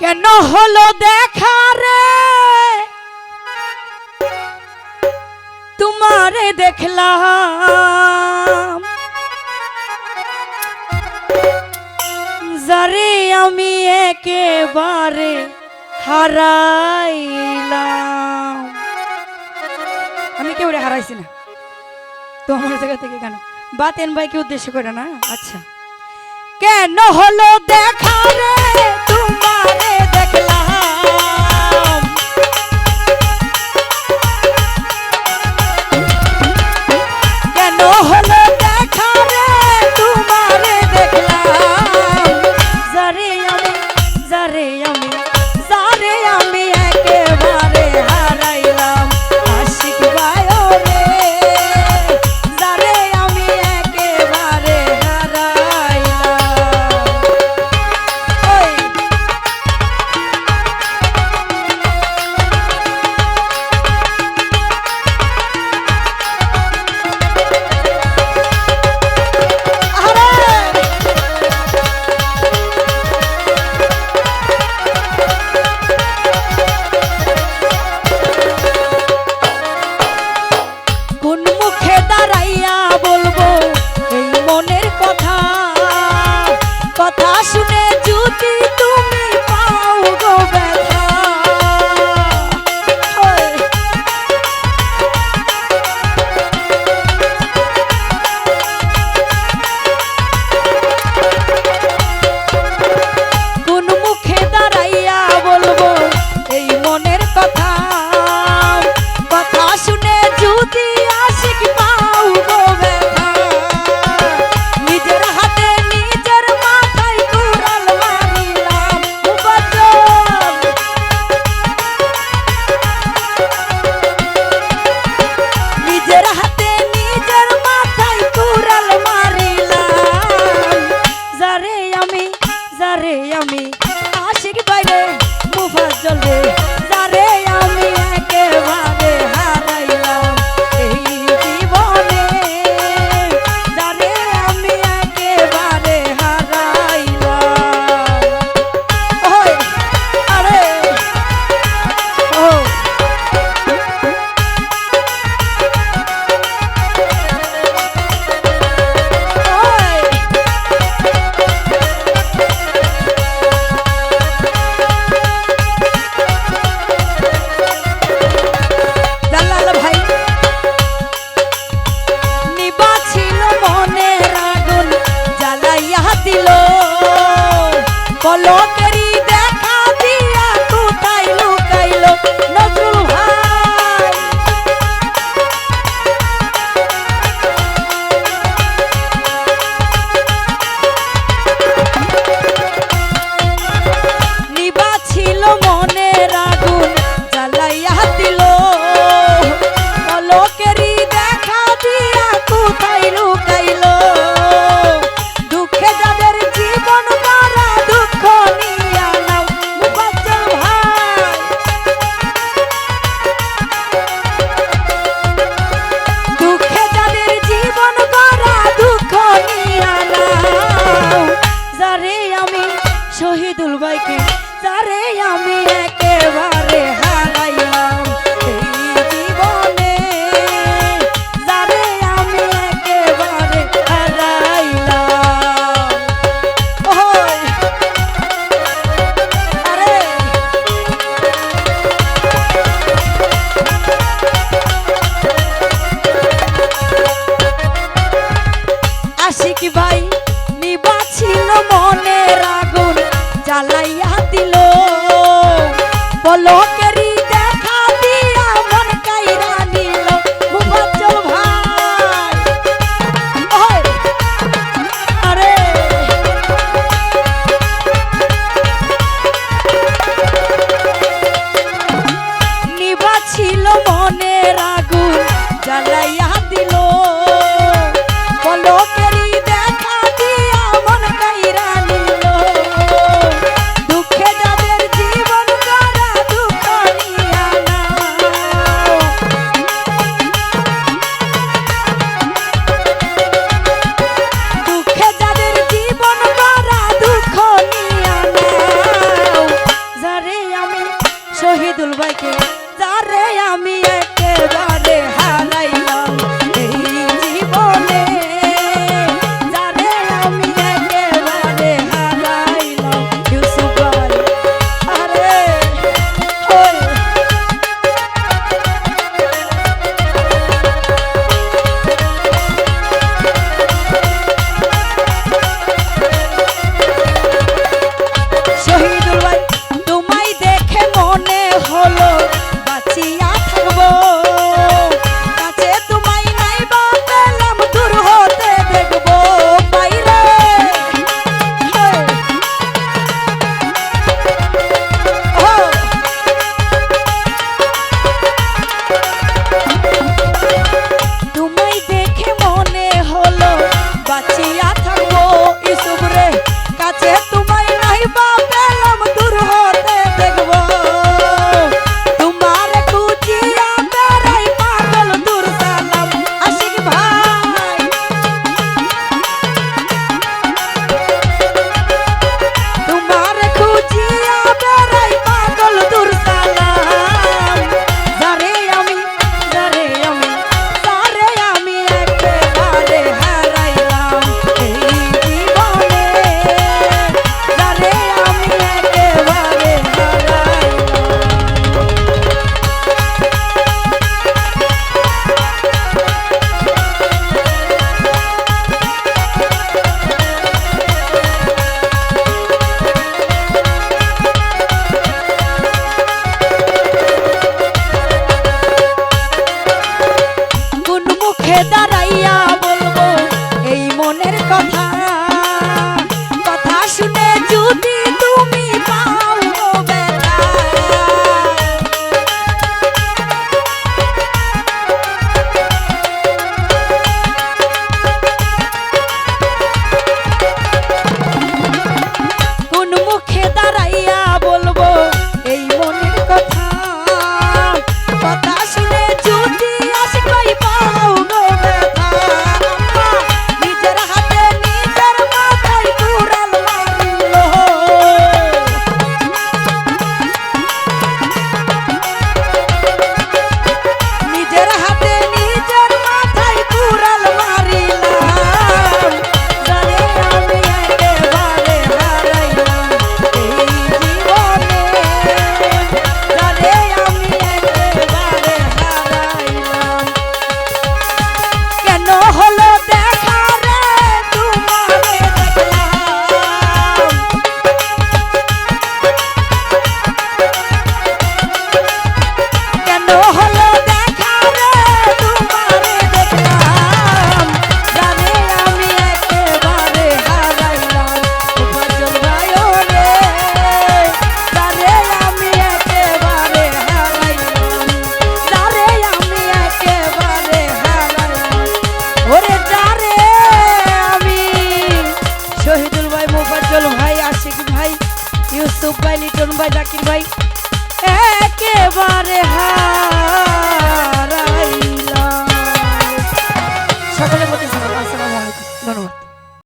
কেন হলো দেখা রে তোমারে দেখলাম যারে আমি একেবারে হারাইলাম। আমি কেউ হারাইছি না তো আমার জায়গা থেকে কেন বাতেন ভাইকে উদ্দেশ্য করে না। আচ্ছা কেন হলো দেখা রে তোমারে দেখলাম কেন হলো দেখা রে তোমারে দেখলাম যারে আমি একেবারে হারাইলাম আশিক ভাইও রে যারে আমি একেবারে পলকেরই দেখা দিয়া কোথায় লুকাইলো নজরুল ভাই নিবা ছিল মনের আগুন জ্বালাইয়া দিল পলকেরই দেখা দিয়া কোথায় লুকাইলো দুঃখে যাদের জীবন শহীদুল ভাইকে যারে আমি একেবারে হারাইলাম এই জীবনে যারে আমি একেবারে হারাইলাম। ওই আরে আশিক ভাই নিবা ছিল মনের আগুন জ্বালাইয়া দিল। ইউসুফ ভাই, লিটন ভাই, জাকির ভাই, একেবারে হা